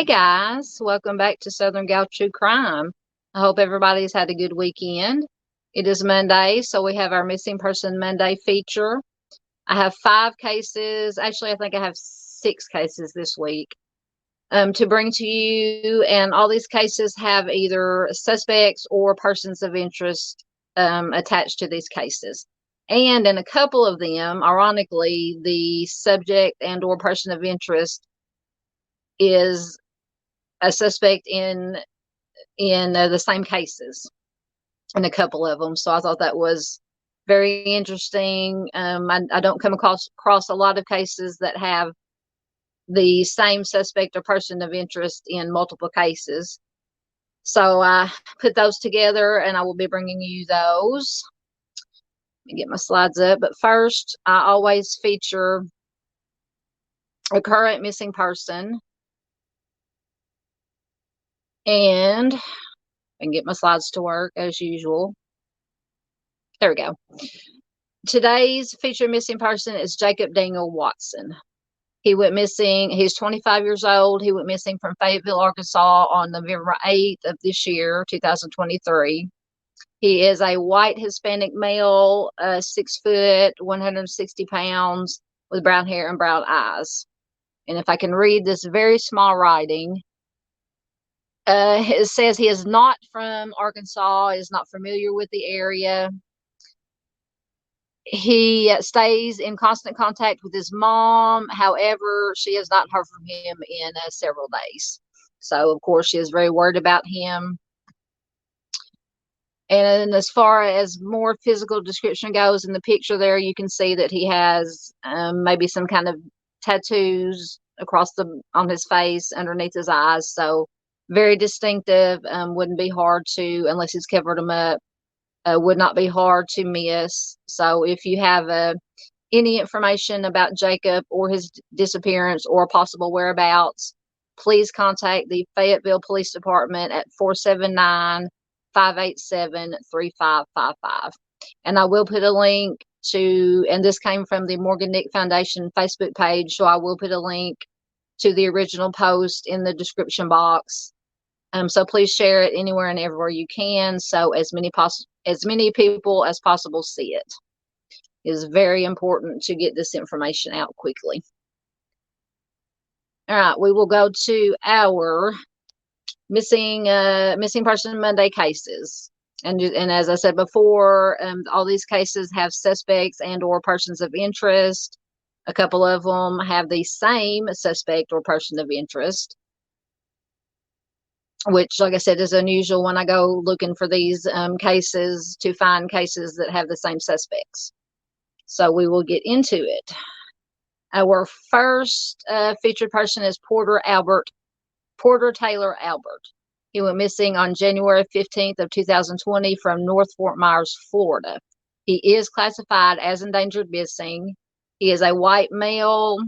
Hey guys, welcome back to Southern Gal True Crime. I hope everybody's had a good weekend. It is Monday, so we have our Missing Person Monday feature. I have 5 cases. Actually, I think I have 6 cases this week to bring to you, and all these cases have either suspects or persons of interest attached to these cases. And in a couple of them, ironically, the subject and or person of interest is a suspect in the same cases in a couple of them. So I thought that was very interesting. I don't come across a lot of cases that have the same suspect or person of interest in multiple cases. So I put those together and I will be bringing you those. Let me get my slides up. But first, I always feature a current missing person. And I can get my slides to work as usual. There we go. Today's featured missing person is Jacob Daniel Watson. He went missing. He's 25 years old. He went missing from Fayetteville, Arkansas on November 8th of this year, 2023. He is a white Hispanic male, 6 foot, 160 pounds, with brown hair and brown eyes. And if I can read this very small writing, it says he is not from Arkansas, is not familiar with the area. He stays in constant contact with his mom. However, she has not heard from him in several days. So, of course, she is very worried about him. And as far as more physical description goes, in the picture there, you can see that he has maybe some kind of tattoos on his face, underneath his eyes. So, very distinctive. Wouldn't be hard to, unless he's covered them up. Would not be hard to miss. So if you have any information about Jacob or his disappearance or possible whereabouts, please contact the Fayetteville Police Department at 479-587-3555. And I will put a link to, and this came from the Morgan Nick Foundation Facebook page, so I will put a link to the original post in the description box. So please share it anywhere and everywhere you can, so as many people as possible see it. It is very important to get this information out quickly. All right, we will go to our missing person Monday cases, and as I said before, all these cases have suspects and or persons of interest. A couple of them have the same suspect or person of interest, which, like I said, is unusual when I go looking for these cases to find cases that have the same suspects. So we will get into it. Our first featured person is Porter Taylor Albert. He went missing on January 15th of 2020 from North Fort Myers, Florida. He is classified as endangered missing. He is a white male.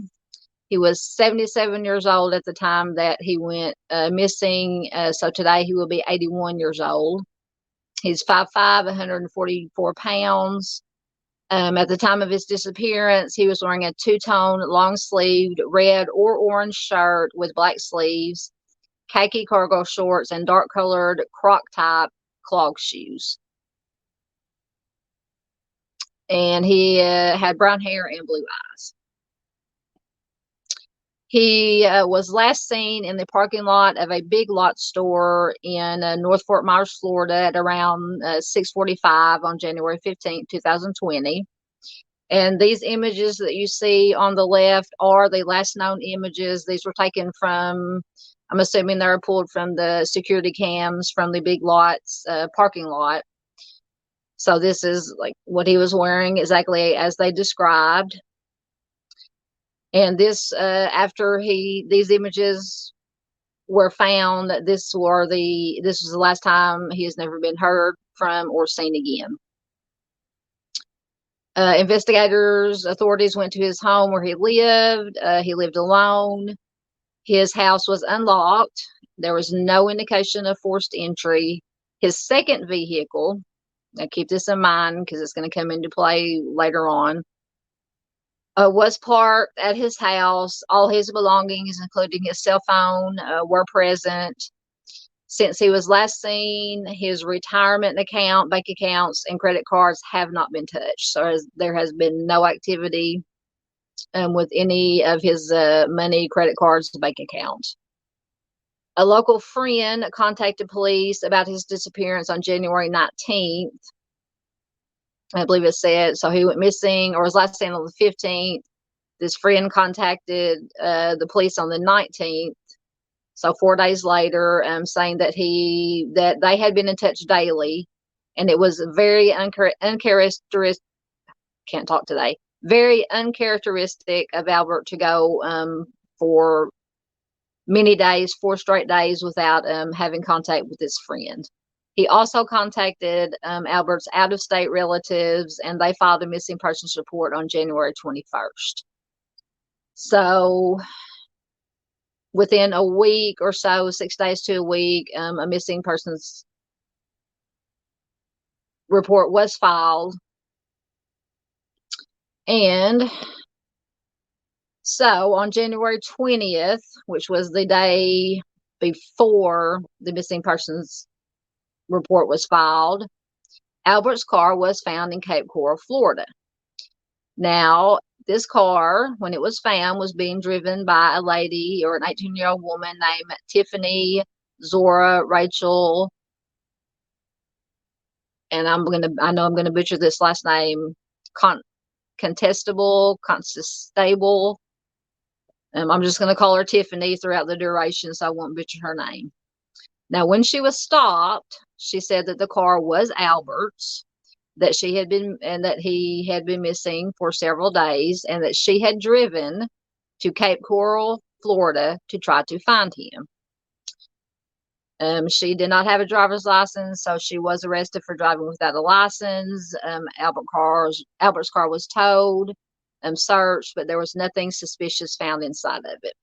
He was 77 years old at the time that he went missing. So today he will be 81 years old. He's 5'5", 144 pounds. At the time of his disappearance, he was wearing a two-tone, long-sleeved red or orange shirt with black sleeves, khaki cargo shorts, and dark-colored Croc-type clog shoes. And he had brown hair and blue eyes. He was last seen in the parking lot of a Big Lot store in North Fort Myers, Florida at around 6:45 on January 15th, 2020. And these images that you see on the left are the last known images. These were taken from, I'm assuming they were pulled from the security cams from the Big Lot's parking lot. So this is like what he was wearing exactly as they described. And this, after these images were found, this was the last time he has never been heard from or seen again. Authorities went to his home where he lived. He lived alone. His house was unlocked. There was no indication of forced entry. His second vehicle, now keep this in mind because it's going to come into play later on. was parked at his house. All his belongings, including his cell phone, were present. Since he was last seen, his retirement account, bank accounts, and credit cards have not been touched. So there has been no activity with any of his money, credit cards, bank accounts. A local friend contacted police about his disappearance on January 19th. I believe it said, so he went missing or was last seen on the 15th. This friend contacted the police on the 19th, so 4 days later, saying that they had been in touch daily, and it was very uncharacteristic. Can't talk today. Very uncharacteristic of Albert to go for many days, 4 straight days, without having contact with his friend. He also contacted Albert's out-of-state relatives, and they filed a missing persons report on January 21st. So within a week or so, 6 days to a week, a missing persons report was filed. And so on January 20th, which was the day before the missing persons report was filed, Albert's car was found in Cape Coral, Florida. Now, this car, when it was found, was being driven by a lady, or an 18-year-old woman named Tiffany Zora Rachel, and I know I'm gonna butcher this last name, Constable. I'm just gonna call her Tiffany throughout the duration, so I won't butcher her name. Now, when she was stopped, she said that the car was Albert's, that he had been missing for several days, and that she had driven to Cape Coral, Florida, to try to find him. She did not have a driver's license, so she was arrested for driving without a license. Albert's car was towed, searched, but there was nothing suspicious found inside of it.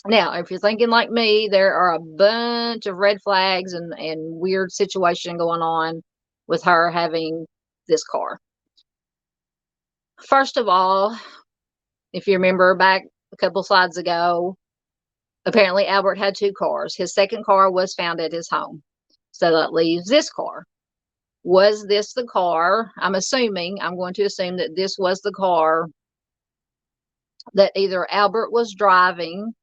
Now, if you're thinking like me, there are a bunch of red flags and weird situation going on with her having this car. First of all, if you remember back a couple slides ago, apparently Albert had 2 cars. His second car was found at his home. So that leaves this car. Was this the car? I'm going to assume that this was the car that either Albert was driving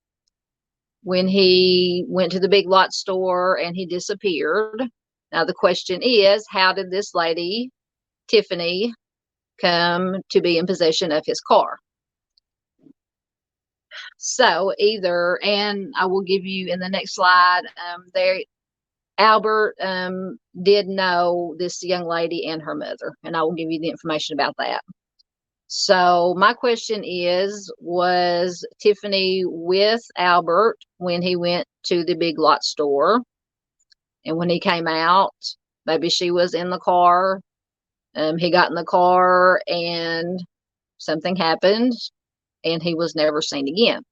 when he went to the Big Lot store and he disappeared. Now, the question is, how did this lady, Tiffany, come to be in possession of his car? So and I will give you in the next slide, Albert did know this young lady and her mother, and I will give you the information about that. So my question is, was Tiffany with Albert when he went to the Big Lot store? And when he came out, maybe she was in the car. He got in the car and something happened and he was never seen again.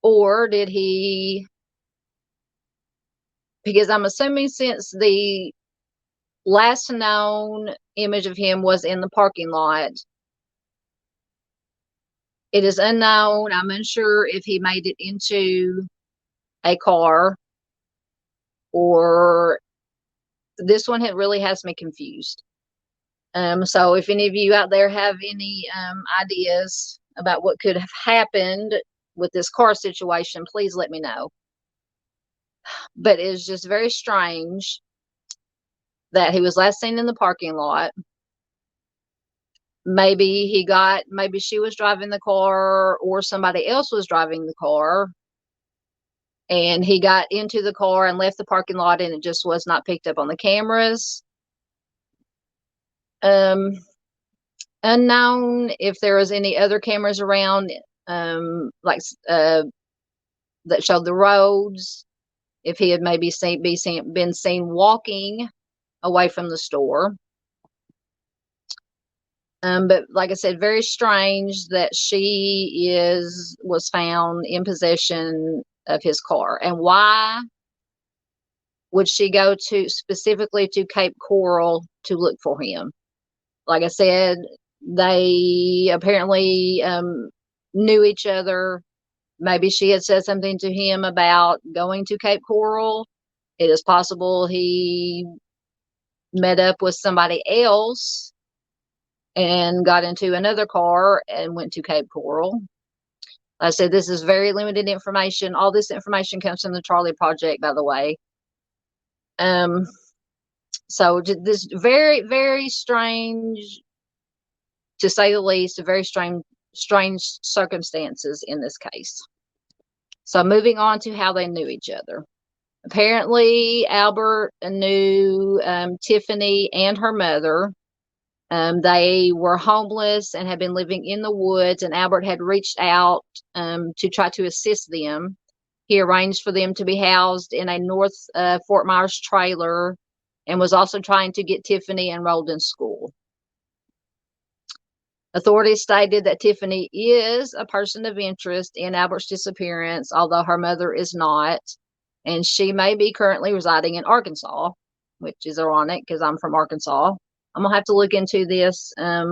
Or did he, because I'm assuming since the last known image of him was in the parking lot, it is unknown. I'm unsure if he made it into a car, or this one really has me confused. So if any of you out there have any ideas about what could have happened with this car situation, please let me know. But it's just very strange that he was last seen in the parking lot. Maybe she was driving the car, or somebody else was driving the car, and he got into the car and left the parking lot, and it just was not picked up on the cameras. Unknown if there was any other cameras around, that showed the roads, if he had maybe been seen walking away from the store. But like I said, very strange that she was found in possession of his car. And why would she go specifically to Cape Coral to look for him? Like I said, They apparently knew each other. Maybe she had said something to him about going to Cape Coral. It is possible he met up with somebody else and got into another car and went to Cape Coral. Like I said, this is very limited information. All this information comes from the Charley Project, by the way. So this very, very strange, to say the least, very strange circumstances in this case. So moving on to how they knew each other. Apparently, Albert knew Tiffany and her mother. They were homeless and had been living in the woods, and Albert had reached out to try to assist them. He arranged for them to be housed in a North Fort Myers trailer and was also trying to get Tiffany enrolled in school. Authorities stated that Tiffany is a person of interest in Albert's disappearance, although her mother is not, and she may be currently residing in Arkansas, which is ironic because I'm from Arkansas. I'm going to have to look into this a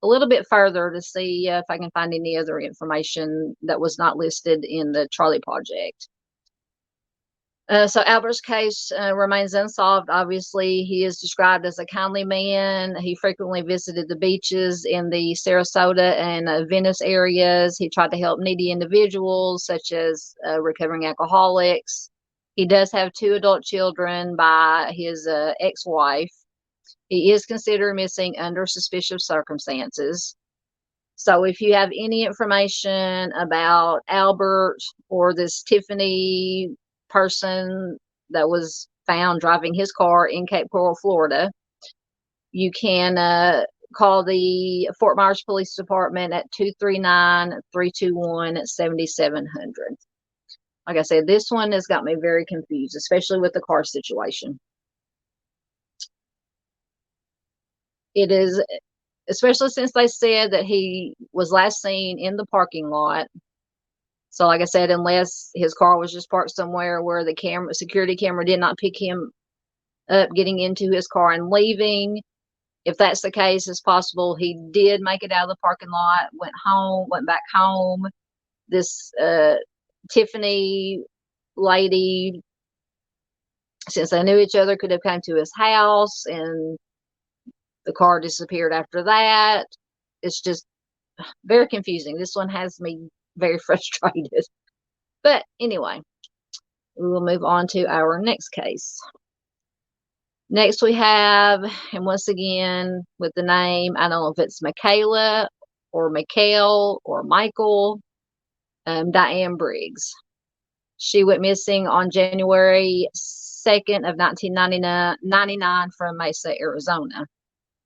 little bit further to see if I can find any other information that was not listed in the Charley Project. So Albert's case remains unsolved. Obviously, he is described as a kindly man. He frequently visited the beaches in the Sarasota and Venice areas. He tried to help needy individuals, such as recovering alcoholics. He does have 2 adult children by his ex-wife. He is considered missing under suspicious circumstances. So if you have any information about Albert or this Tiffany person that was found driving his car in Cape Coral, Florida, you can call the Fort Myers Police Department at 239-321-7700. Like I said, this one has got me very confused, especially with the car situation. It is, especially since they said that he was last seen in the parking lot. So like I said, unless his car was just parked somewhere where the security camera did not pick him up getting into his car and leaving. If that's the case, it's possible he did make it out of the parking lot, went back home. This Tiffany lady, since they knew each other, could have come to his house and the car disappeared after that. It's just very confusing. This one has me very frustrated. But anyway, we will move on to our next case. Next we have, and once again with the name, I don't know if it's Michaela or Mikhail or Michael, Diane Briggs. She went missing on January 2nd of 1999 from Mesa, Arizona.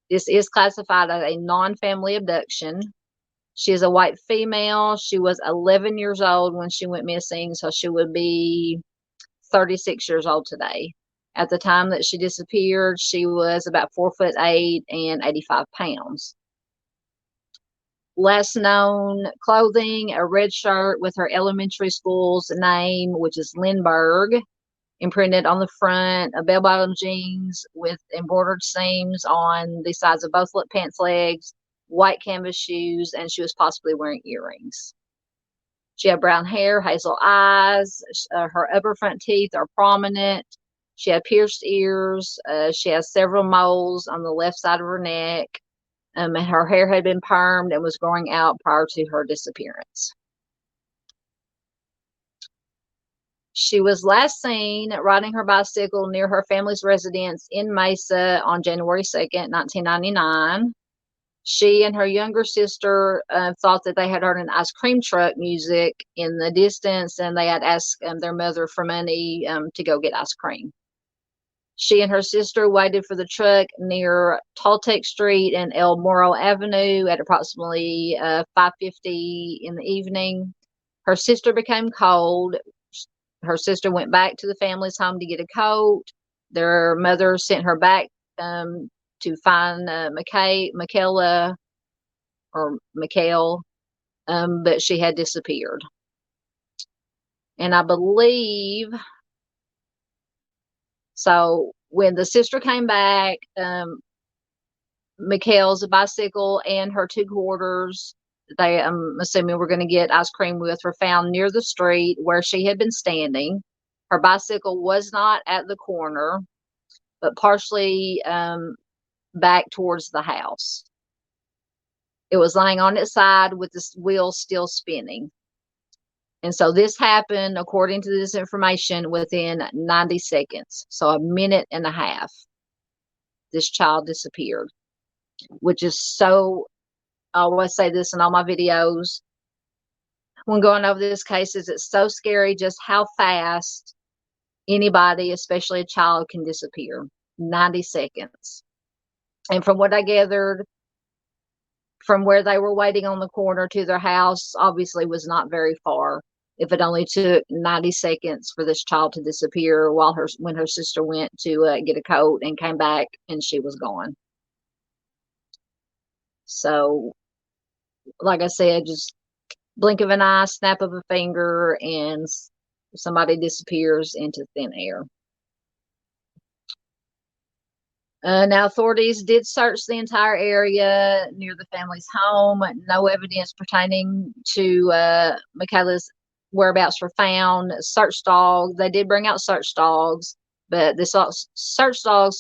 This is classified as a non-family abduction. She is a white female. She was 11 years old when she went missing, so she would be 36 years old today. At the time that she disappeared, she was about 4'8" and 85 pounds. Last known clothing, a red shirt with her elementary school's name, which is Lindbergh, imprinted on the front, a bell-bottom jeans with embroidered seams on the sides of both pants legs, white canvas shoes, and she was possibly wearing earrings. She had brown hair, hazel eyes. Her upper front teeth are prominent. She had pierced ears. She has several moles on the left side of her neck. And her hair had been permed and was growing out prior to her disappearance. She was last seen riding her bicycle near her family's residence in Mesa on January 2nd, 1999. She and her younger sister thought that they had heard an ice cream truck music in the distance, and they had asked their mother for money to go get ice cream. She and her sister waited for the truck near Toltec Street and El Moro Avenue at approximately 5:50 in the evening. Her sister became cold. Her sister went back to the family's home to get a coat. Their mother sent her back to find Michaela or Mikhail, but she had disappeared. And I believe, so when the sister came back, Mikhail's bicycle and her 2 quarters, they, I'm assuming we're going to get ice cream with, were found near the street where she had been standing. Her bicycle was not at the corner, but partially back towards the house. It was lying on its side with the wheels still spinning. And so this happened, according to this information, within 90 seconds. So a minute and a half, this child disappeared, which is so, I always say this in all my videos when going over this case, is it's so scary just how fast anybody, especially a child, can disappear. 90 seconds. And from what I gathered, from where they were waiting on the corner to their house, obviously was not very far. If it only took 90 seconds for this child to disappear when her sister went to get a coat and came back and she was gone. So, like I said, just blink of an eye, snap of a finger, and somebody disappears into thin air. Now, authorities did search the entire area near the family's home. No evidence pertaining to Michaela's whereabouts were found. They did bring out search dogs, but the search dogs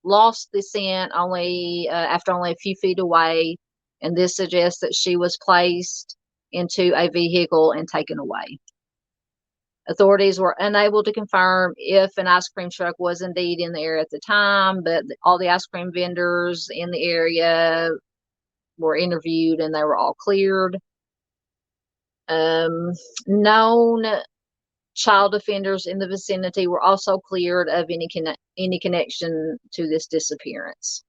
lost the scent after only a few feet away, and this suggests that she was placed into a vehicle and taken away. Authorities were unable to confirm if an ice cream truck was indeed in the area at the time, but all the ice cream vendors in the area were interviewed and they were all cleared. Known child offenders in the vicinity were also cleared of any connection to this disappearance.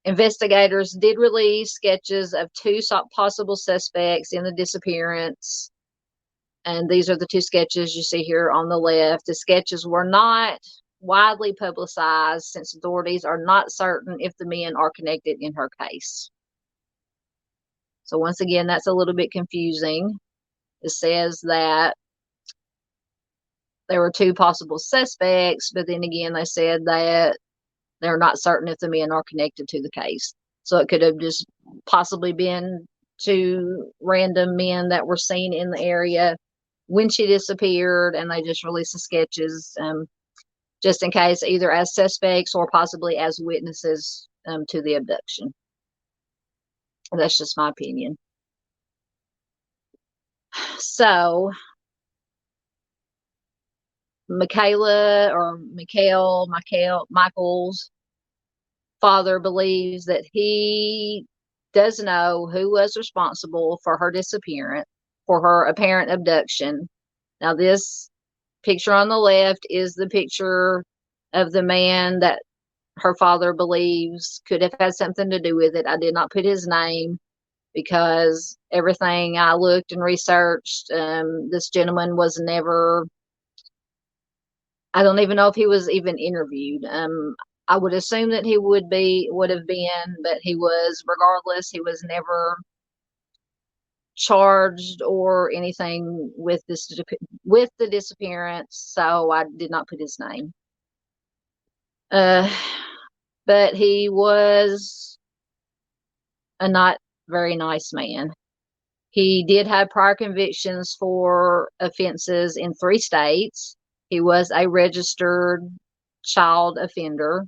Investigators did release sketches of 2 possible suspects in the disappearance. And these are the 2 sketches you see here on the left. The sketches were not widely publicized since authorities are not certain if the men are connected in her case. So once again, that's a little bit confusing. It says that there were 2 possible suspects, but then again, they said that they're not certain if the men are connected to the case. So it could have just possibly been 2 random men that were seen in the area when she disappeared, and they just released the sketches just in case, either as suspects or possibly as witnesses to the abduction. That's just my opinion. So Michael's father believes that he does know who was responsible for her disappearance, for her apparent abduction. Now, this picture on the left is the picture of the man that her father believes could have had something to do with it. I did not put his name because everything I looked and researched, this gentleman was never, I don't even know if he was even interviewed. I would assume that he would have been, but regardless, he was never charged or anything with the disappearance, so I did not put his name. But he was a not very nice man. He did have prior convictions for offenses in 3 states. He was a registered child offender.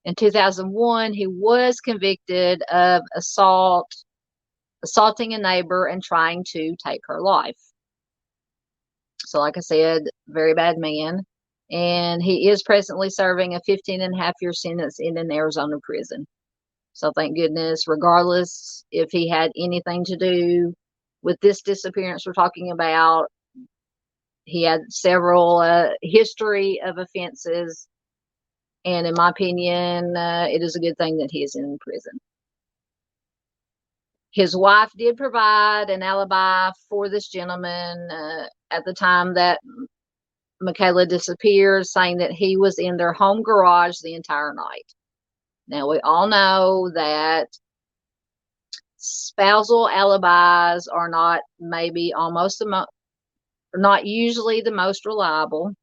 In 2001, he was convicted of assaulting a neighbor and trying to take her life. So like I said, very bad man. And he is presently serving a 15.5-year sentence in an Arizona prison. So thank goodness, regardless if he had anything to do with this disappearance we're talking about, he had several history of offenses. And in my opinion, it is a good thing that he is in prison. His wife did provide an alibi for this gentleman at the time that Michaela disappeared, saying that he was in their home garage the entire night. Now, we all know that spousal alibis are not usually the most reliable.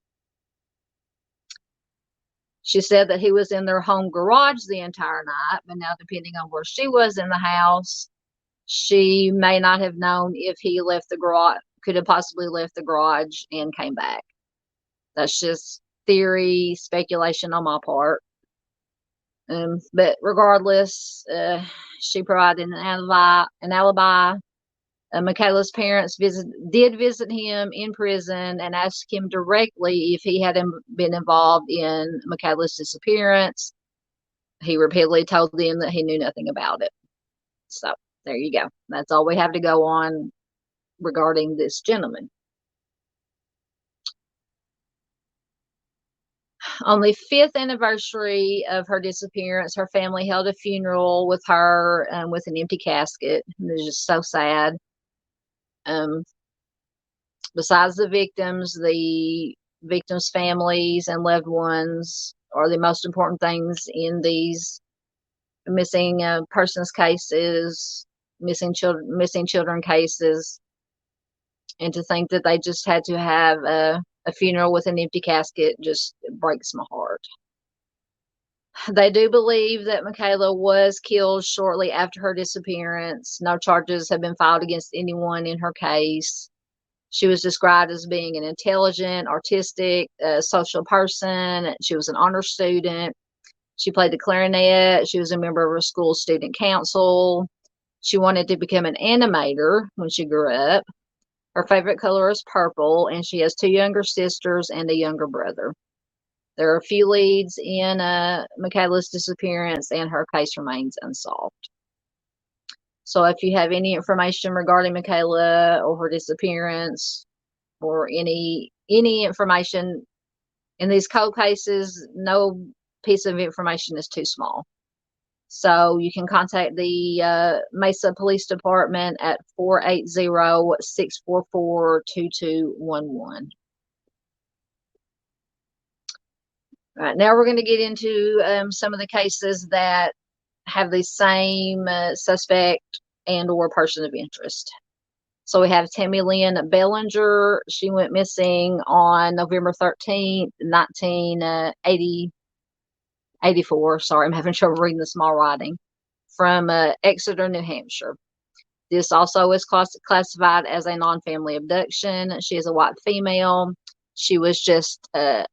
She said that he was in their home garage the entire night, but now, depending on where she was in the house, she may not have known if he left the garage, could have possibly left the garage and came back. That's just theory, speculation on my part. But regardless, she provided an alibi. Michaela's parents did visit him in prison and asked him directly if he had been involved in Michaela's disappearance. He repeatedly told them that he knew nothing about it. So there you go. That's all we have to go on regarding this gentleman. On the 5th anniversary of her disappearance, her family held a funeral with her with an empty casket. It was just so sad. Besides the victims' families and loved ones are the most important things in these missing persons cases, missing children cases. And to think that they just had to have a funeral with an empty casket just breaks my heart. They do believe that Michaela was killed shortly after her disappearance. No charges have been filed against anyone in her case. She was described as being an intelligent, artistic, social person. She was an honor student. She played the clarinet. She was a member of her school student council. She wanted to become an animator when she grew up. Her favorite color is purple, and she has 2 younger sisters and a younger brother. There are a few leads in Michaela's disappearance, and her case remains unsolved. So if you have any information regarding Michaela or her disappearance or any information in these cold cases, no piece of information is too small. So you can contact the Mesa Police Department at 480-644-2211. All right, now we're going to get into some of the cases that have the same suspect and or person of interest. So we have Tammy Lynn Bellinger. She went missing on November 13th, 1984. Sorry, I'm having trouble reading the small writing. From Exeter, New Hampshire. This also is classified as a non-family abduction. She is a white female. She was just 8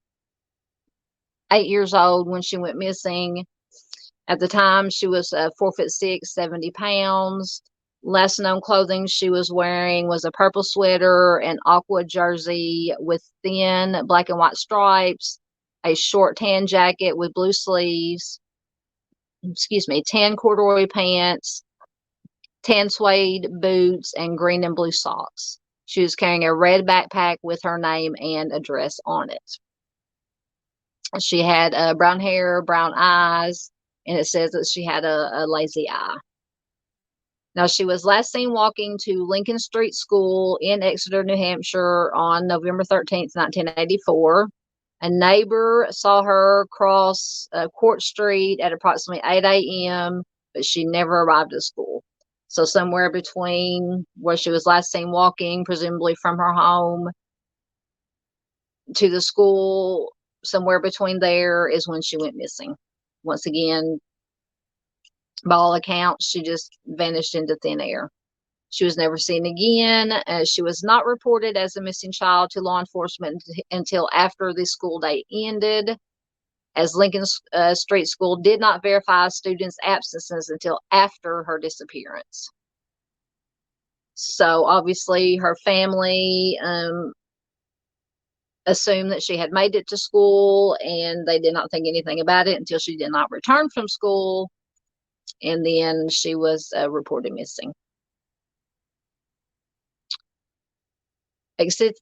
years old when she went missing. At the time, she was 4'6", 70 pounds. Last known clothing she was wearing was a purple sweater, an aqua jersey with thin black and white stripes, a short tan jacket with blue sleeves, tan corduroy pants, tan suede boots, and green and blue socks. She was carrying a red backpack with her name and address on it. She had brown hair, brown eyes, and it says that she had a lazy eye. Now, she was last seen walking to Lincoln Street School in Exeter, New Hampshire on November 13th, 1984. A neighbor saw her cross Court Street at approximately 8 a.m., but she never arrived at school. So somewhere between where she was last seen walking, presumably from her home, to the school, somewhere between there is when she went missing. Once again, by all accounts, she just vanished into thin air. She was never seen again. She was not reported as a missing child to law enforcement until after the school day ended, as Lincoln Street School did not verify students' absences until after her disappearance. So obviously her family assumed that she had made it to school, and they did not think anything about it until she did not return from school, and then she was reported missing.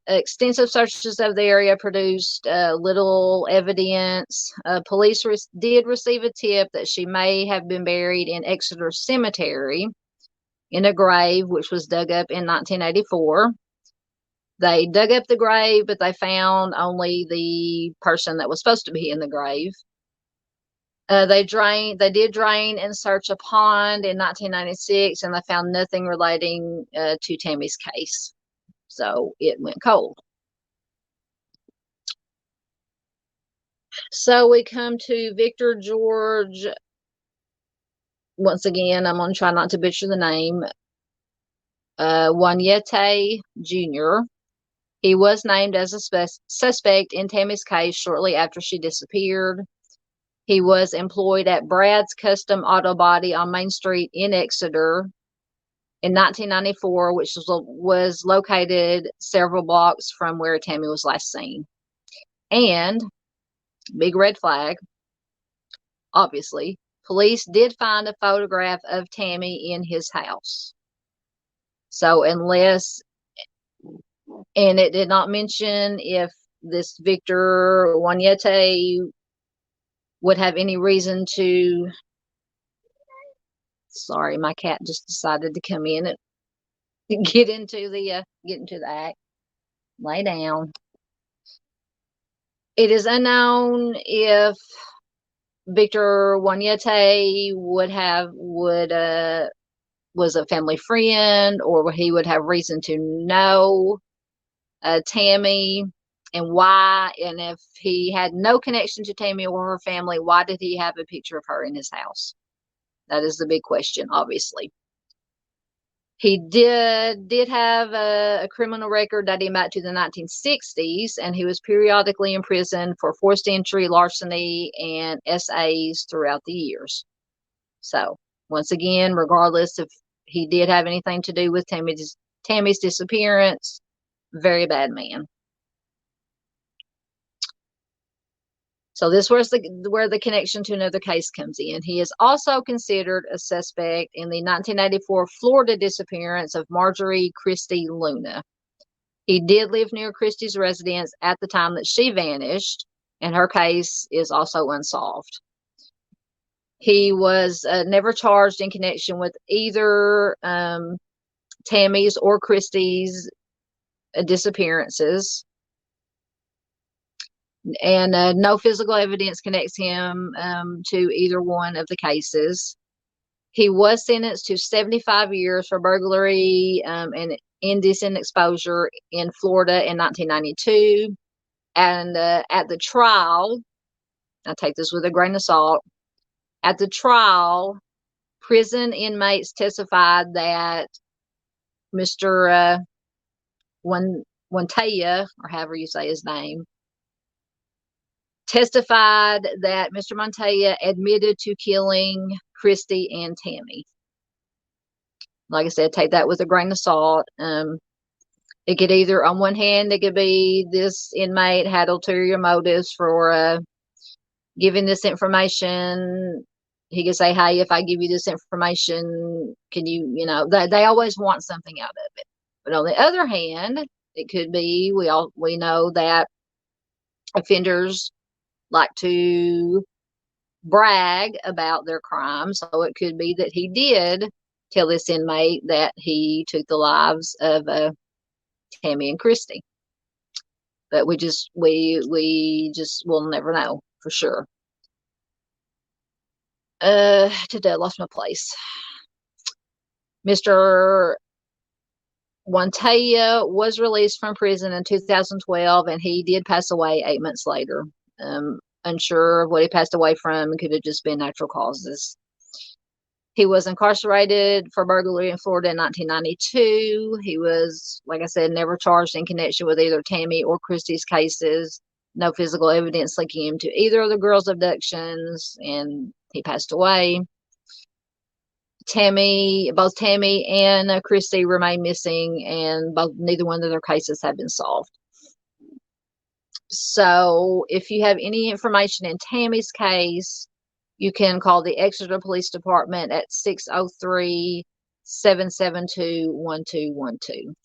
Extensive searches of the area produced little evidence. Police did receive a tip that she may have been buried in Exeter Cemetery in a grave, which was dug up in 1984. They dug up the grave, but they found only the person that was supposed to be in the grave. They did drain and search a pond in 1996, and they found nothing relating to Tammy's case. So it went cold. So we come to Victor George. Once again, I'm going to try not to butcher the name. Wanyete Jr. He was named as a suspect in Tammy's case shortly after she disappeared. He was employed at Brad's Custom Auto Body on Main Street in Exeter in 1994, which was located several blocks from where Tammy was last seen. And, big red flag, obviously, police did find a photograph of Tammy in his house. So unless, and it did not mention if this Victor Wanyete would have any reason to, sorry, my cat just decided to come in and get into the act. Lay down. It is unknown if Victor Wanyete was a family friend, or he would have reason to know Tammy, and why. And if he had no connection to Tammy or her family, why did he have a picture of her in his house? That is the big question, obviously. He did have a criminal record dating back to the 1960s, and he was periodically in prison for forced entry, larceny, and SAs throughout the years. So, once again, regardless if he did have anything to do with Tammy's disappearance, very bad man. So this was where the connection to another case comes in. He is also considered a suspect in the 1984 Florida disappearance of Marjorie Christie Luna. He did live near Christie's residence at the time that she vanished, and her case is also unsolved. He was never charged in connection with either Tammy's or Christie's disappearances. And no physical evidence connects him to either one of the cases. He was sentenced to 75 years for burglary and indecent exposure in Florida in 1992. And at the trial, I take this with a grain of salt, at the trial, prison inmates testified that Mr. Wanyete, or however you say his name, testified that Mr. Wanyete admitted to killing Christie and Tammy. Like I said, take that with a grain of salt. It could either, on one hand, it could be this inmate had ulterior motives for giving this information. He could say, hey, if I give you this information, can you, they always want something out of it. But on the other hand, it could be, we know that offenders like to brag about their crime. So it could be that he did tell this inmate that he took the lives of Tammy and Christie. But we just will never know for sure. Today I lost my place. Mr. Wanyete was released from prison in 2012, and he did pass away 8 months later. Unsure of what he passed away from. It could have just been natural causes. He was incarcerated for burglary in Florida in 1992. He was, like I said, never charged in connection with either Tammy or Christie's cases. No physical evidence linking him to either of the girls' abductions, and he passed away. Both Tammy and Christie remain missing, and neither one of their cases have been solved. So if you have any information in Tammy's case, you can call the Exeter Police Department at 603-772-1212.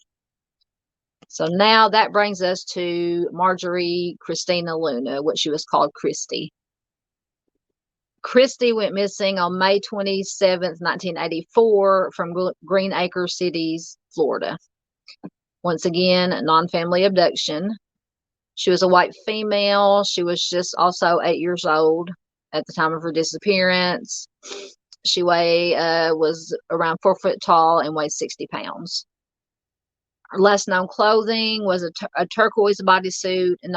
So now that brings us to Marjorie Christina Luna, what she was called Christie. Christie went missing on May 27th, 1984 from Green Acre Cities, Florida. Once again, non-family abduction. She was a white female. She was just also 8 years old at the time of her disappearance. She was around 4 foot tall and weighed 60 pounds. Her last known clothing was a turquoise bodysuit and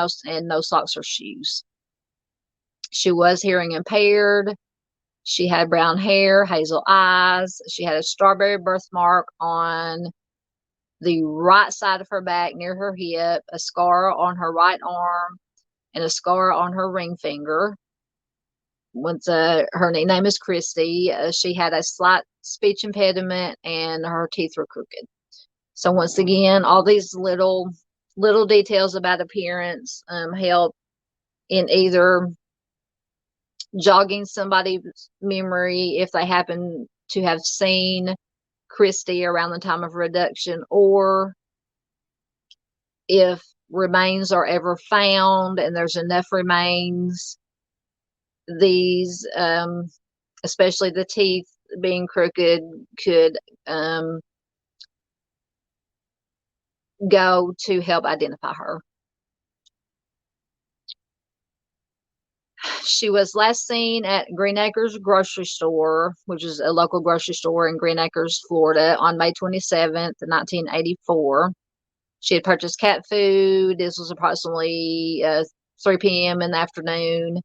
no socks or shoes. She was hearing impaired. She had brown hair, hazel eyes. She had a strawberry birthmark on the right side of her back near her hip, a scar on her right arm, and a scar on her ring finger. Her nickname is Christy. She had a slight speech impediment and her teeth were crooked. So once again, all these little details about appearance help in either jogging somebody's memory if they happen to have seen Christy around the time of reduction, or if remains are ever found and there's enough remains, these, especially the teeth being crooked, could go to help identify her. She was last seen at Green Acres grocery store, which is a local grocery store in Green Acres, Florida, on May 27th, 1984. She had purchased cat food. This was approximately 3 p.m. in the afternoon.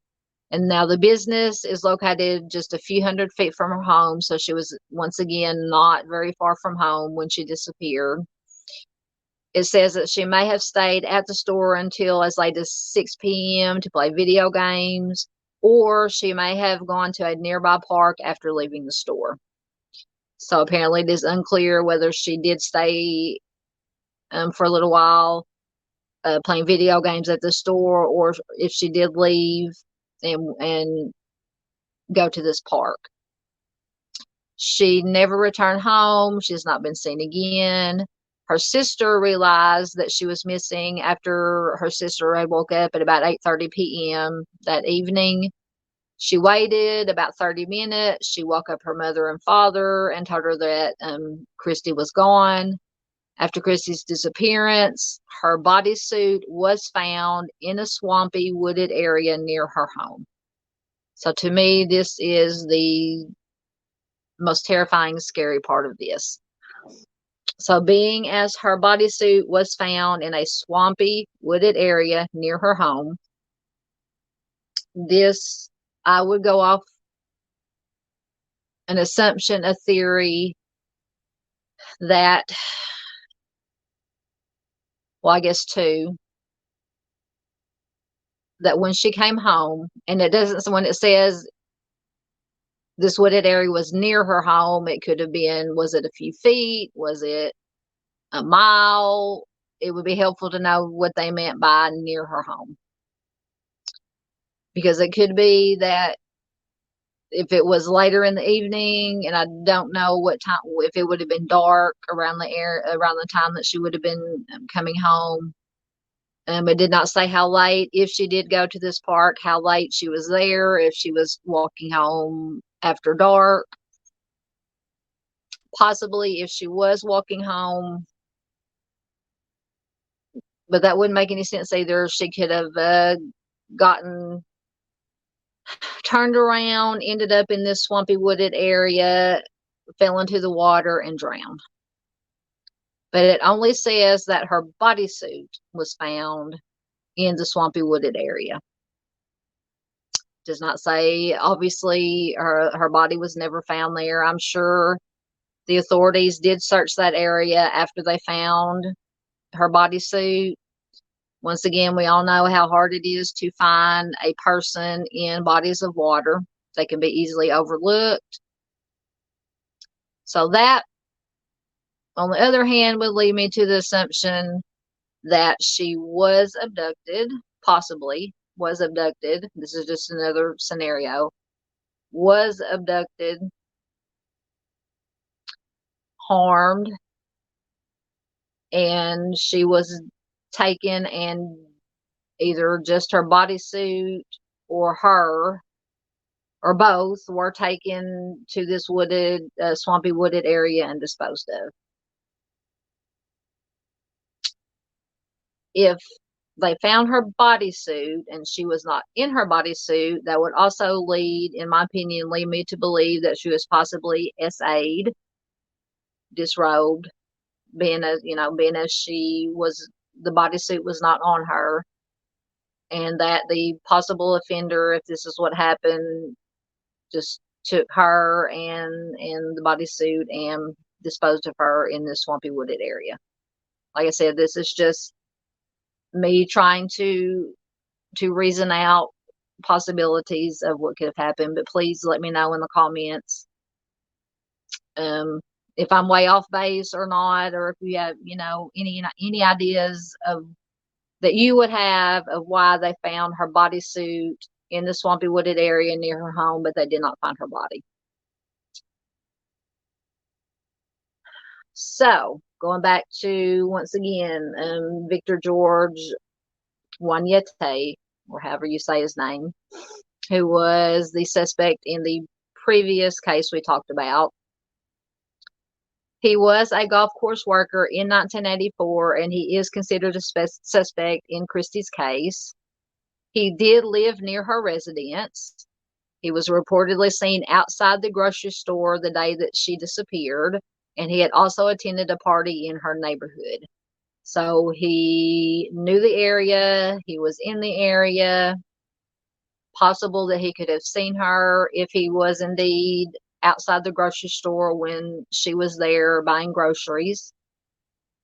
And now the business is located just a few hundred feet from her home. So she was, once again, not very far from home when she disappeared. It says that she may have stayed at the store until as late as 6 p.m. to play video games, or she may have gone to a nearby park after leaving the store. So apparently it is unclear whether she did stay for a little while playing video games at the store, or if she did leave and go to this park. She never returned home. She has not been seen again. Her sister realized that she was missing after her sister had woke up at about 8:30 p.m. that evening. She waited about 30 minutes. She woke up her mother and father and told her that Christy was gone. After Christy's disappearance, her bodysuit was found in a swampy, wooded area near her home. So to me, this is the most terrifying, scary part of this. So being as her bodysuit was found in a swampy, wooded area near her home, this, I would go off an assumption, a theory that, well, I guess two, that when she came home, and it doesn't, when it says this wooded area was near her home, it could have been, was it a few feet? Was it a mile? It would be helpful to know what they meant by near her home. Because it could be that if it was later in the evening, and I don't know what time, if it would have been dark around the time that she would have been coming home. It did not say how late, if she did go to this park, how late she was there, if she was walking home after dark. Possibly if she was walking home, but that wouldn't make any sense either. She could have gotten turned around, ended up in this swampy wooded area, fell into the water and drowned. But it only says that her bodysuit was found in the swampy wooded area. Does not say, obviously, her body was never found there. I'm sure the authorities did search that area after they found her bodysuit. Once again, we all know how hard it is to find a person in bodies of water. They can be easily overlooked. So that, on the other hand, would lead me to the assumption that she was abducted, possibly was abducted. This is just another scenario. Was abducted, harmed, and she was taken, and either just her bodysuit or her or both were taken to this wooded, swampy wooded area and disposed of. If they found her bodysuit and she was not in her bodysuit, that would also lead, in my opinion, lead me to believe that she was possibly SA'd, disrobed, being as she was, the bodysuit was not on her. and that the possible offender, if this is what happened, just took her and the bodysuit and disposed of her in the swampy wooded area. Like I said, this is just me trying to reason out possibilities of what could have happened, but please let me know in the comments if I'm way off base or not, or if you have, any ideas of that you would have of why they found her bodysuit in the swampy wooded area near her home, but they did not find her body. So going back to, once again, Victor George Wanyete, or however you say his name, who was the suspect in the previous case we talked about. He was a golf course worker in 1984, and he is considered a suspect in Christy's case. He did live near her residence. He was reportedly seen outside the grocery store the day that she disappeared, and he had also attended a party in her neighborhood. So he knew the area, he was in the area. Possible that he could have seen her if he was indeed outside the grocery store when she was there buying groceries.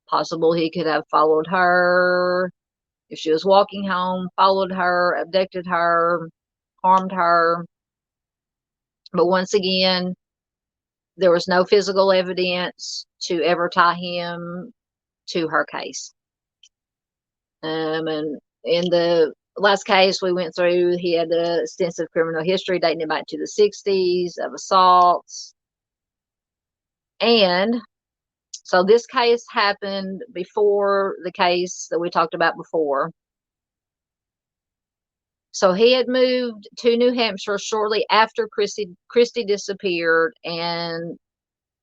Possible he could have followed her if she was walking home, followed her, abducted her, harmed her. But once again, there was no physical evidence to ever tie him to her case. And in the last case we went through, he had an extensive criminal history dating back to the 60s of assaults. And so this case happened before the case that we talked about before. So he had moved to New Hampshire shortly after Christy disappeared, and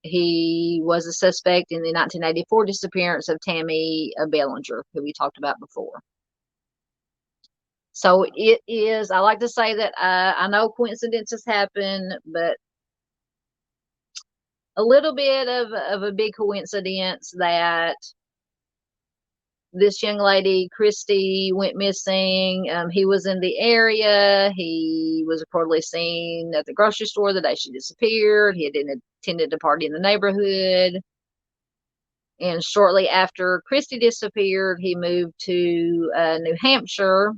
he was a suspect in the 1984 disappearance of Tammy Bellinger, who we talked about before. So it is, I like to say that I know coincidences happen, but a little bit of a big coincidence that this young lady, Christy, went missing. He was in the area. He was reportedly seen at the grocery store the day she disappeared. He had attended a party in the neighborhood. And shortly after Christy disappeared, he moved to New Hampshire.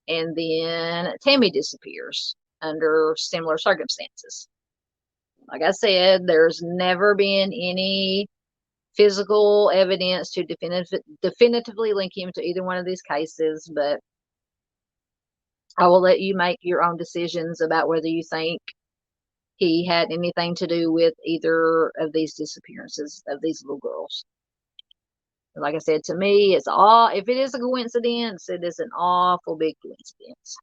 And then Tammy disappears under similar circumstances. Like I said, there's never been any physical evidence to definitively link him to either one of these cases, but I will let you make your own decisions about whether you think he had anything to do with either of these disappearances of these little girls. Like I said, to me, it's all, if it is a coincidence, it is an awful big coincidence.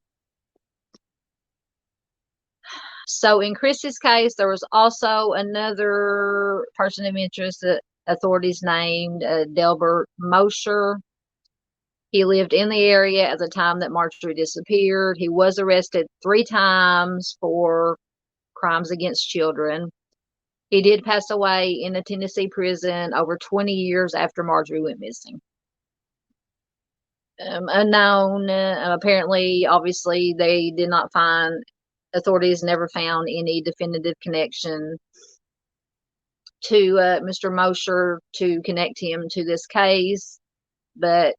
So in Christy's case, there was also another person of interest that authorities named Delbert Mosher. He lived in the area at the time that Marjorie disappeared. He was arrested 3 times for crimes against children. He did pass away in a Tennessee prison over 20 years after Marjorie went missing. Unknown. Apparently, obviously, they did not find, authorities never found any definitive connection to Mr. Mosher to connect him to this case, but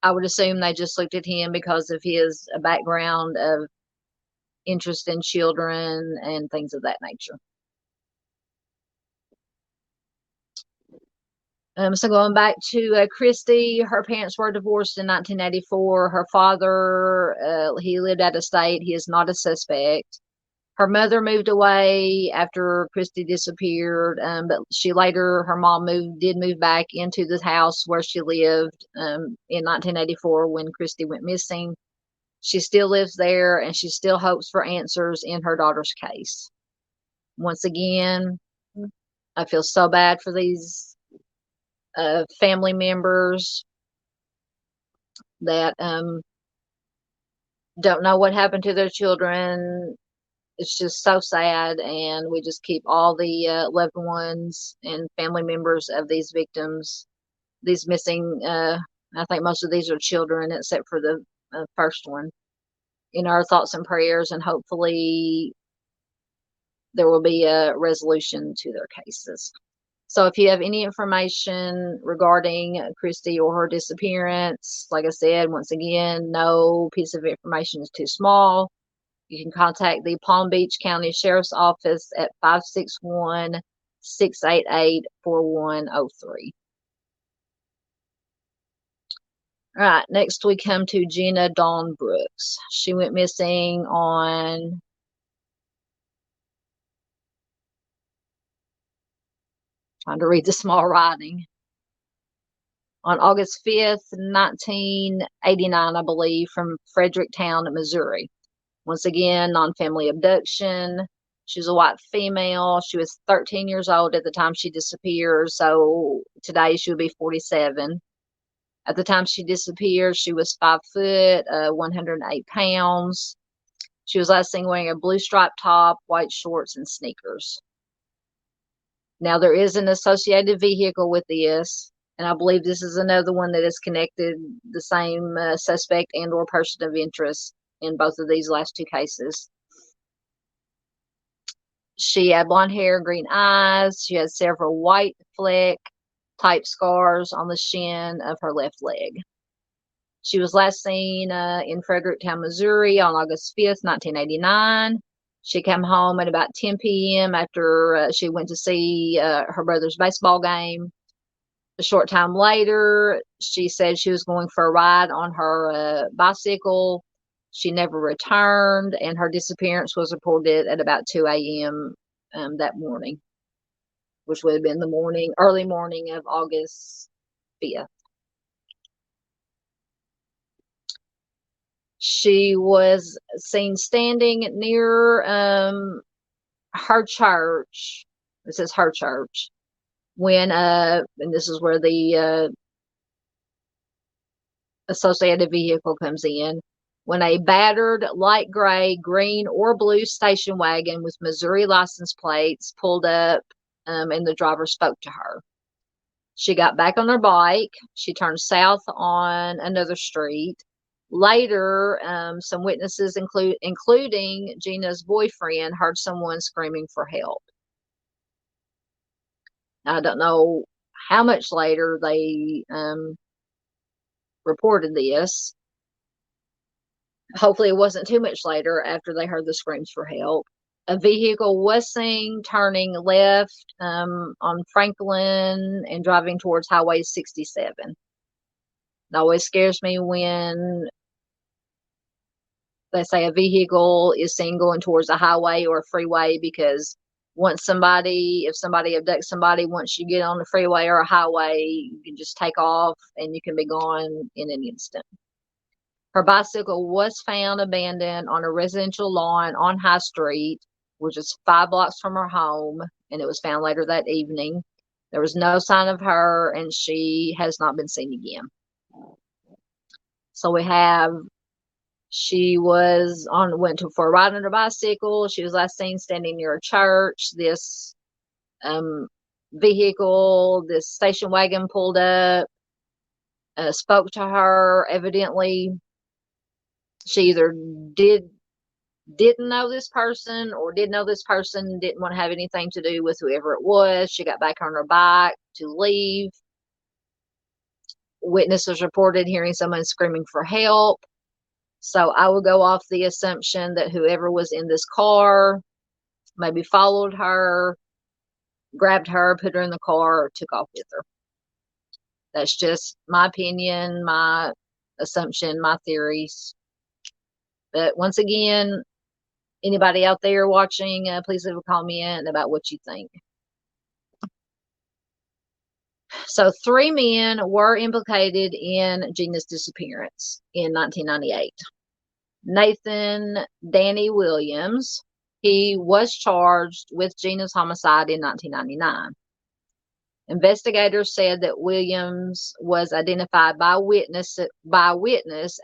I would assume they just looked at him because of his background of interest in children and things of that nature. So going back to Christy, her parents were divorced in 1984. Her father, he lived out of state. He is not a suspect. Her mother moved away after Christy disappeared, but her mom did move back into the house where she lived in 1984 when Christy went missing. She still lives there, and she still hopes for answers in her daughter's case. Once again, I feel so bad for these family members that don't know what happened to their children. It's just so sad, and we just keep all the loved ones and family members of these victims, these missing, I think most of these are children except for the first one, in our thoughts and prayers, and hopefully there will be a resolution to their cases. So if you have any information regarding Christy or her disappearance, like I said, once again, no piece of information is too small. You can contact the Palm Beach County Sheriff's Office at 561-688-4103. All right, next we come to Gina Dawn Brooks. She went missing on trying to read the small writing. On August 5th, 1989, I believe, from Fredericktown, Missouri. Once again, non-family abduction. She was a white female. She was 13 years old at the time she disappeared. So today she would be 47. At the time she disappeared, she was 5 foot, 108 pounds. She was last seen wearing a blue striped top, white shorts, and sneakers. Now, there is an associated vehicle with this, and I believe this is another one that is connected, the same suspect and or person of interest in both of these last two cases. She had blonde hair, green eyes. She had several white fleck type scars on the shin of her left leg. She was last seen in Fredericktown, Missouri on August 5th, 1989. She came home at about 10 p.m. after she went to see her brother's baseball game. A short time later, she said she was going for a ride on her bicycle. She never returned, and her disappearance was reported at about 2 a.m. That morning, which would have been the early morning of August 5th. She was seen standing near her church. This is her church. When, and this is where the associated vehicle comes in, when a battered light gray, green, or blue station wagon with Missouri license plates pulled up, and the driver spoke to her. She got back on her bike. She turned south on another street. Later, some witnesses, including Gina's boyfriend, heard someone screaming for help. Now, I don't know how much later they reported this. Hopefully, it wasn't too much later after they heard the screams for help. A vehicle was seen turning left on Franklin and driving towards Highway 67. It always scares me when they say a vehicle is seen going towards a highway or a freeway, because if somebody abducts somebody, once you get on the freeway or a highway, you can just take off and you can be gone in an instant. Her bicycle was found abandoned on a residential lawn on High Street, which is 5 blocks from her home, and it was found later that evening. There was no sign of her, and she has not been seen again. So she went for a ride on her bicycle. She was last seen standing near a church. This vehicle, this station wagon pulled up, spoke to her. Evidently, she either didn't know this person or did know this person, didn't want to have anything to do with whoever it was. She got back on her bike to leave. Witnesses reported hearing someone screaming for help. So I would go off the assumption that whoever was in this car maybe followed her, grabbed her, put her in the car, or took off with her. That's just my opinion, my assumption, my theories. But once again, anybody out there watching, please leave a comment about what you think. So 3 men were implicated in Gina's disappearance in 1998. Nathan Danny Williams, he was charged with Gina's homicide in 1999. Investigators said that Williams was identified by a witness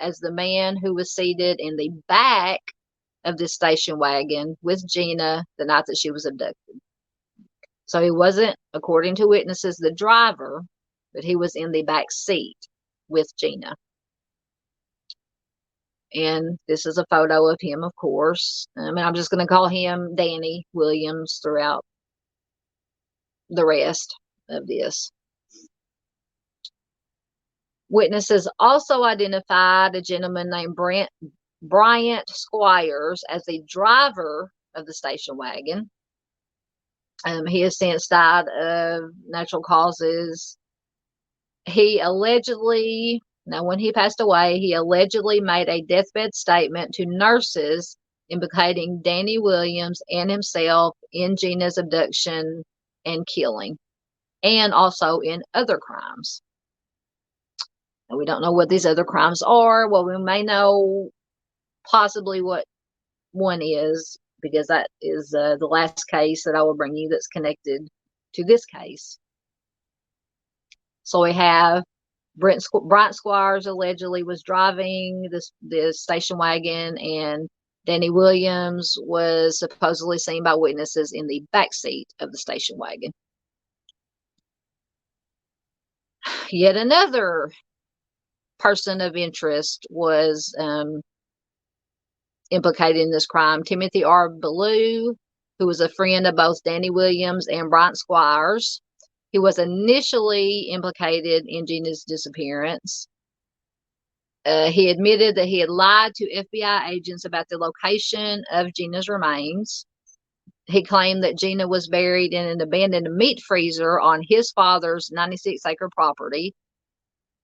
as the man who was seated in the back of the station wagon with Gina the night that she was abducted. So he wasn't, according to witnesses, the driver, but he was in the back seat with Gina. And this is a photo of him, of course. And I'm just going to call him Danny Williams throughout the rest of this. Witnesses also identified a gentleman named Bryant Squires as the driver of the station wagon. He has since died of natural causes. He allegedly, now when he passed away, he allegedly made a deathbed statement to nurses implicating Danny Williams and himself in Gina's abduction and killing, and also in other crimes. And we don't know what these other crimes are. Well, we may know possibly what one is, because that is the last case that I will bring you that's connected to this case. So we have Bryant Squires allegedly was driving this station wagon, and Danny Williams was supposedly seen by witnesses in the back seat of the station wagon. Yet another person of interest was implicated in this crime, Timothy R. Ballou, who was a friend of both Danny Williams and Bryant Squires. He was initially implicated in Gina's disappearance. He admitted that he had lied to FBI agents about the location of Gina's remains. He claimed that Gina was buried in an abandoned meat freezer on his father's 96-acre property.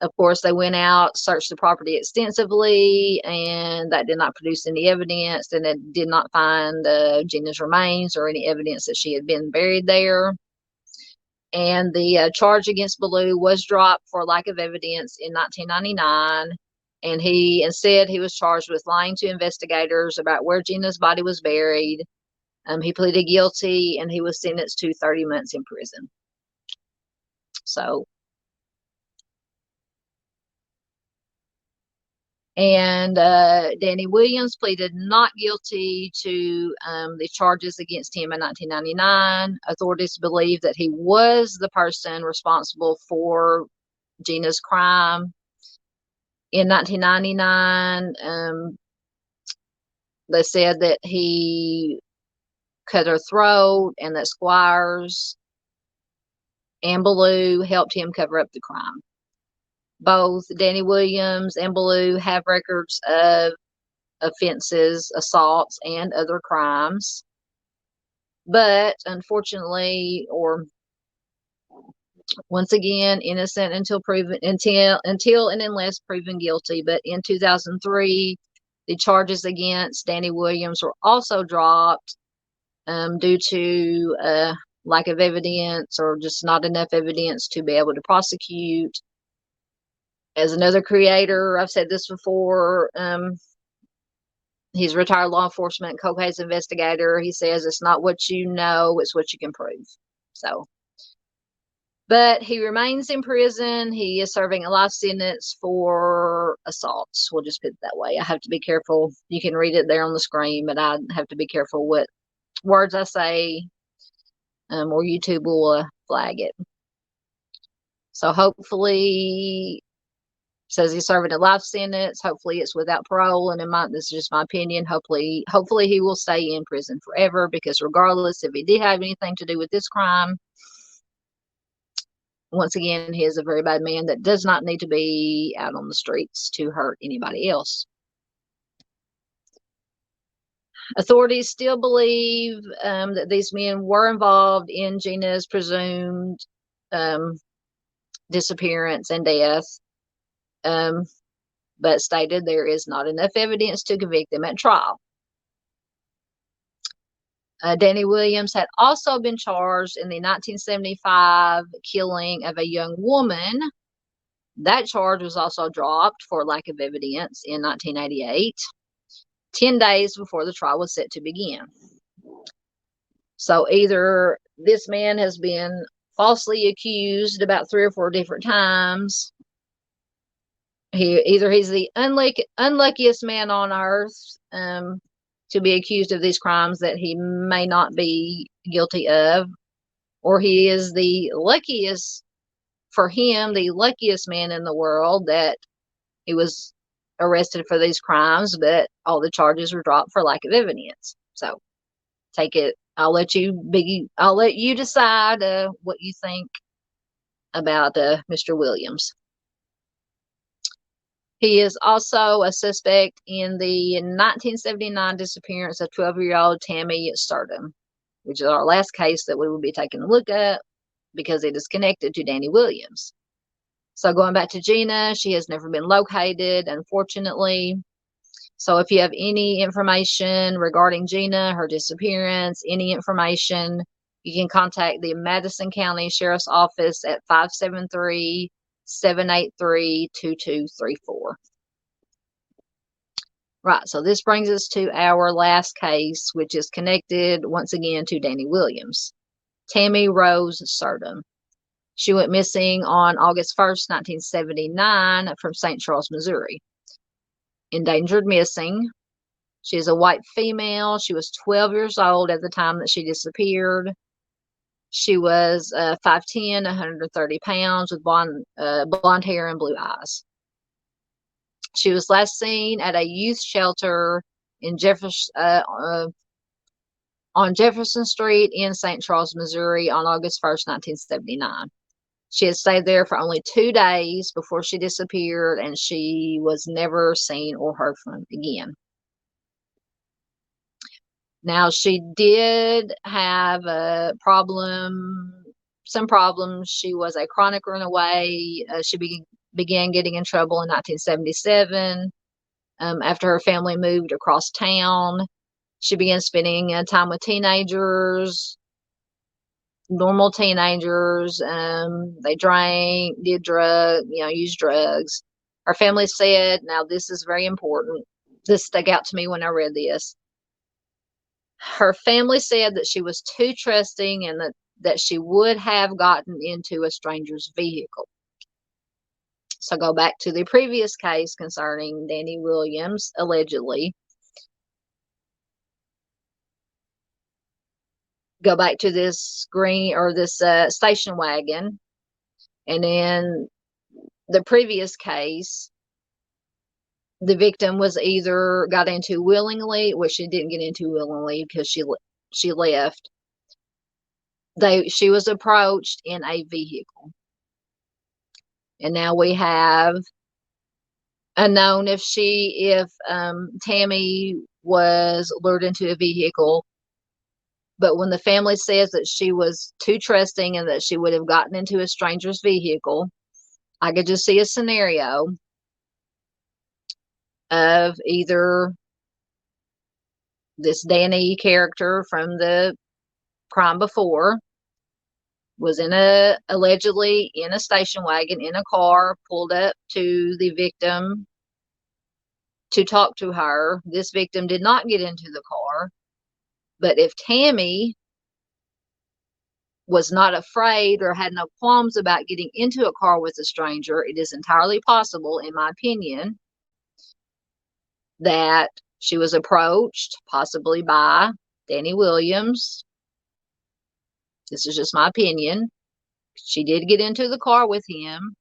Of course, they went out, searched the property extensively, and that did not produce any evidence, and it did not find Gina's remains or any evidence that she had been buried there. And the charge against Ballou was dropped for lack of evidence in 1999. And instead he was charged with lying to investigators about where Gina's body was buried. He pleaded guilty, and he was sentenced to 30 months in prison. And Danny Williams pleaded not guilty to the charges against him in 1999. Authorities believe that he was the person responsible for Gina's crime. In 1999, they said that he cut her throat, and that Squires and Ballou helped him cover up the crime. Both Danny Williams and Ballou have records of offenses, assaults, and other crimes. But unfortunately, or once again, innocent until and unless proven guilty. But in 2003, the charges against Danny Williams were also dropped due to lack of evidence, or just not enough evidence to be able to prosecute. As another creator, I've said this before, he's a retired law enforcement cold case investigator. He says it's not what you know, it's what you can prove. So, but he remains in prison. He is serving a life sentence for assaults. We'll just put it that way. I have to be careful. You can read it there on the screen, but I have to be careful what words I say, or YouTube will flag it. So hopefully, says he's serving a life sentence. Hopefully it's without parole. And this is just my opinion. Hopefully he will stay in prison forever, because regardless if he did have anything to do with this crime, once again, he is a very bad man that does not need to be out on the streets to hurt anybody else. Authorities still believe that these men were involved in Gina's presumed disappearance and death, but stated there is not enough evidence to convict them at trial. Danny Williams had also been charged in the 1975 killing of a young woman. That charge was also dropped for lack of evidence in 1988, 10 days before the trial was set to begin. So either this man has been falsely accused about 3 or 4 different times. He's the unluckiest man on earth to be accused of these crimes that he may not be guilty of, or he is the luckiest man in the world that he was arrested for these crimes, but all the charges were dropped for lack of evidence. So take it. I'll let you decide what you think about Mr. Williams. He is also a suspect in the 1979 disappearance of 12-year-old Tammy Sturdom, which is our last case that we will be taking a look at because it is connected to Danny Williams. So going back to Gina, she has never been located, unfortunately. So if you have any information regarding Gina, her disappearance, any information, you can contact the Madison County Sheriff's Office at 573-783-2234. Right, so this brings us to our last case, which is connected once again to Danny Williams. Tammy Rose Sturdom. She went missing on August 1st, 1979 from St. Charles, Missouri. Endangered missing. She is a white female. She was 12 years old at the time that she disappeared. She was 5'10", 130 pounds with blonde hair and blue eyes. She was last seen at a youth shelter in on Jefferson Street in St. Charles, Missouri on August 1st, 1979. She had stayed there for only 2 days before she disappeared, and she was never seen or heard from again. Now, she did have some problems. She was a chronic runaway. She began getting in trouble in 1977 after her family moved across town. She began spending time with teenagers, normal teenagers. They drank, did drugs, used drugs. Her family said, now this is very important. This stuck out to me when I read this. Her family said that she was too trusting and that she would have gotten into a stranger's vehicle. So go back to the previous case concerning Danny Williams, allegedly. Go back to this station wagon. And in the previous case, the victim was either got into willingly, which she didn't get into willingly because she left. She was approached in a vehicle. And now we have unknown if Tammy was lured into a vehicle. But when the family says that she was too trusting and that she would have gotten into a stranger's vehicle, I could just see a scenario of either this Danny character from the crime before was allegedly in a station wagon in a car, pulled up to the victim to talk to her. This victim did not get into the car. But if Tammy was not afraid or had no qualms about getting into a car with a stranger, it is entirely possible, in my opinion, that she was approached, possibly by Danny Williams. This is just my opinion. She did get into the car with him,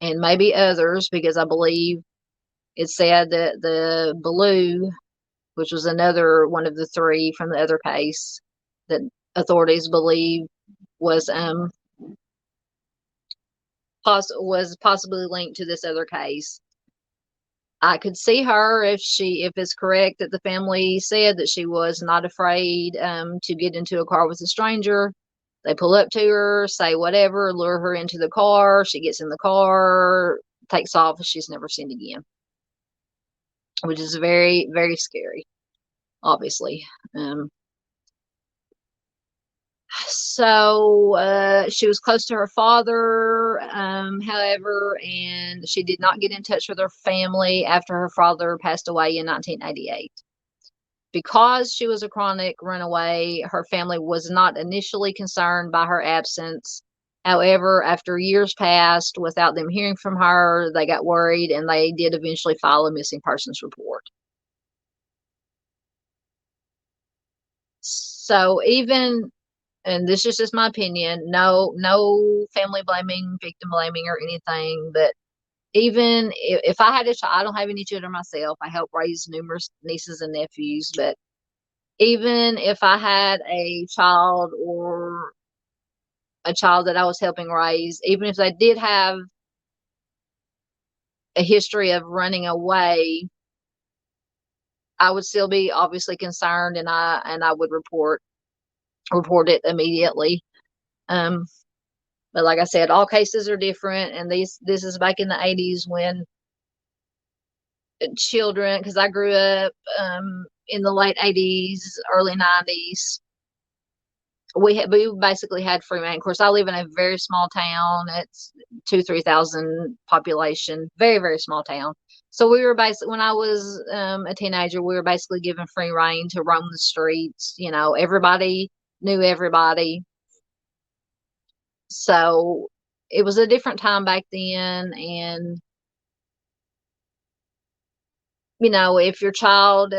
and maybe others, because I believe it said that the Blue, which was another one of the three from the other case that authorities believe was possibly linked to this other case. I could see her if it's correct that the family said that she was not afraid to get into a car with a stranger. They pull up to her, say whatever, lure her into the car. She gets in the car, takes off, and she's never seen again, which is very, very scary, obviously. So she was close to her father, however, and she did not get in touch with her family after her father passed away in 1988. Because she was a chronic runaway, her family was not initially concerned by her absence. However, after years passed without them hearing from her, they got worried, and they did eventually file a missing persons report. So even, and this is just my opinion, no family blaming, victim blaming, or anything, but even if I had a child, I don't have any children myself. I help raise numerous nieces and nephews, but even if I had a child or a child that I was helping raise, even if they did have a history of running away, I would still be obviously concerned, and I would report it immediately. But like I said, all cases are different, and this is back in the 80s when children, because I grew up in the late 80s, early 90s. We basically had free reign. Of course, I live in a very small town. It's 2,000-3,000 population, very very small town. So we were basically, when I was a teenager, we were basically given free reign to roam the streets. You know, everybody knew everybody. So it was a different time back then, and you know, if your child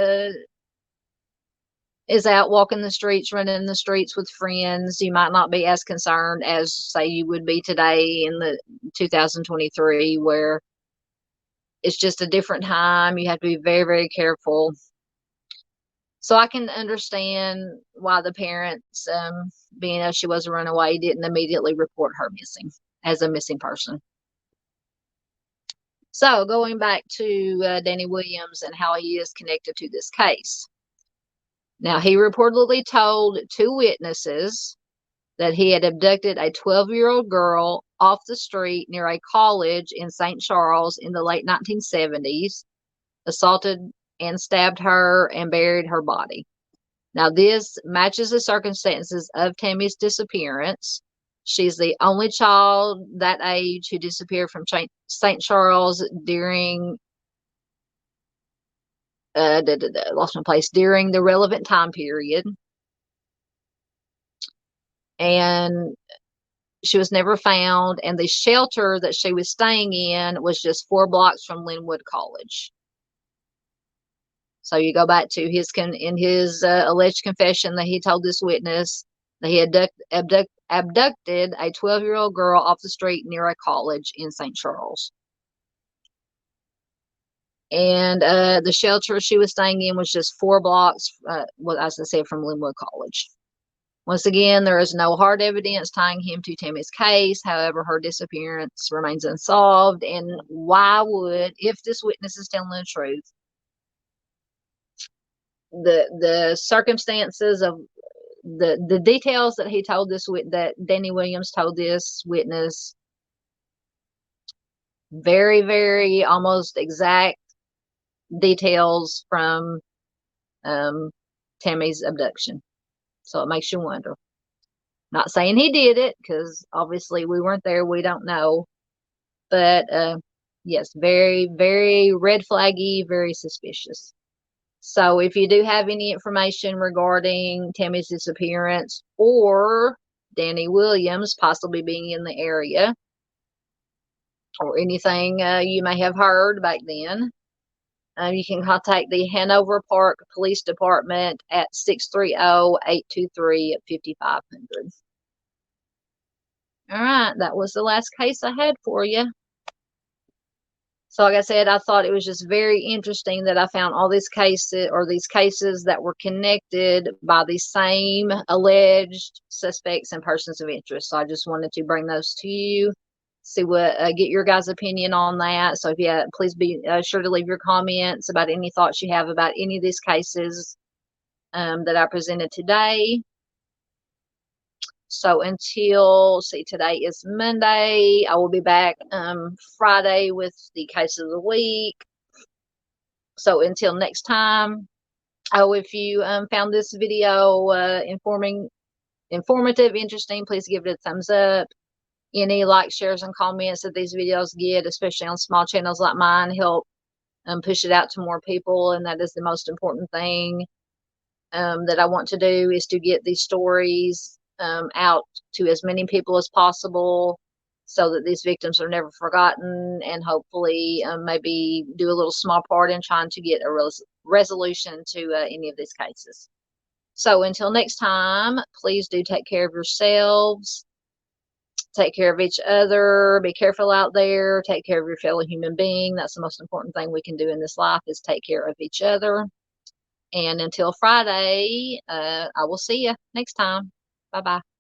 is out walking the streets, running the streets with friends, you might not be as concerned as, say, you would be today in the 2023, where it's just a different time. You have to be very, very careful. So I can understand why the parents, being as she was a runaway, didn't immediately report her missing as a missing person. So going back to Danny Williams and how he is connected to this case. Now, he reportedly told 2 witnesses that he had abducted a 12-year-old girl off the street near a college in St. Charles in the late 1970s, assaulted and stabbed her and buried her body. Now, this matches the circumstances of Tammy's disappearance. She's the only child that age who disappeared from St. Charles during lost my place, during the relevant time period. And she was never found, and the shelter that she was staying in was just 4 blocks from Linwood College. So you go back to his alleged confession that he told this witness that he abducted a 12-year-old girl off the street near a college in St. Charles. And the shelter she was staying in was just 4 blocks, well, as I said, from Linwood College. Once again, there is no hard evidence tying him to Tammy's case. However, her disappearance remains unsolved. And why would, if this witness is telling the truth, the circumstances of the details that he told that Danny Williams told this witness, very, very almost exact details from Tammy's abduction. So it makes you wonder. Not saying he did it, because obviously we weren't there. We don't know. But yes, very, very red flaggy, very suspicious. So if you do have any information regarding Tammy's disappearance or Danny Williams possibly being in the area, or anything you may have heard back then, you can contact the Hanover Park Police Department at 630-823-5500. All right, that was the last case I had for you. So like I said, I thought it was just very interesting that I found all these cases that were connected by the same alleged suspects and persons of interest. So I just wanted to bring those to you, see what, get your guys' opinion on that. So if you please be sure to leave your comments about any thoughts you have about any of these cases that I presented today. So until, today is Monday. I will be back Friday with the case of the week. So until next time. Oh, if you found this video informative, interesting, please give it a thumbs up. Any likes, shares, and comments that these videos get, especially on small channels like mine, help push it out to more people. And that is the most important thing that I want to do, is to get these stories out to as many people as possible, so that these victims are never forgotten, and hopefully maybe do a little small part in trying to get a resolution to any of these cases. So until next time, please do take care of yourselves. Take care of each other. Be careful out there. Take care of your fellow human being. That's the most important thing we can do in this life, is take care of each other. And until Friday, I will see you next time. Bye-bye.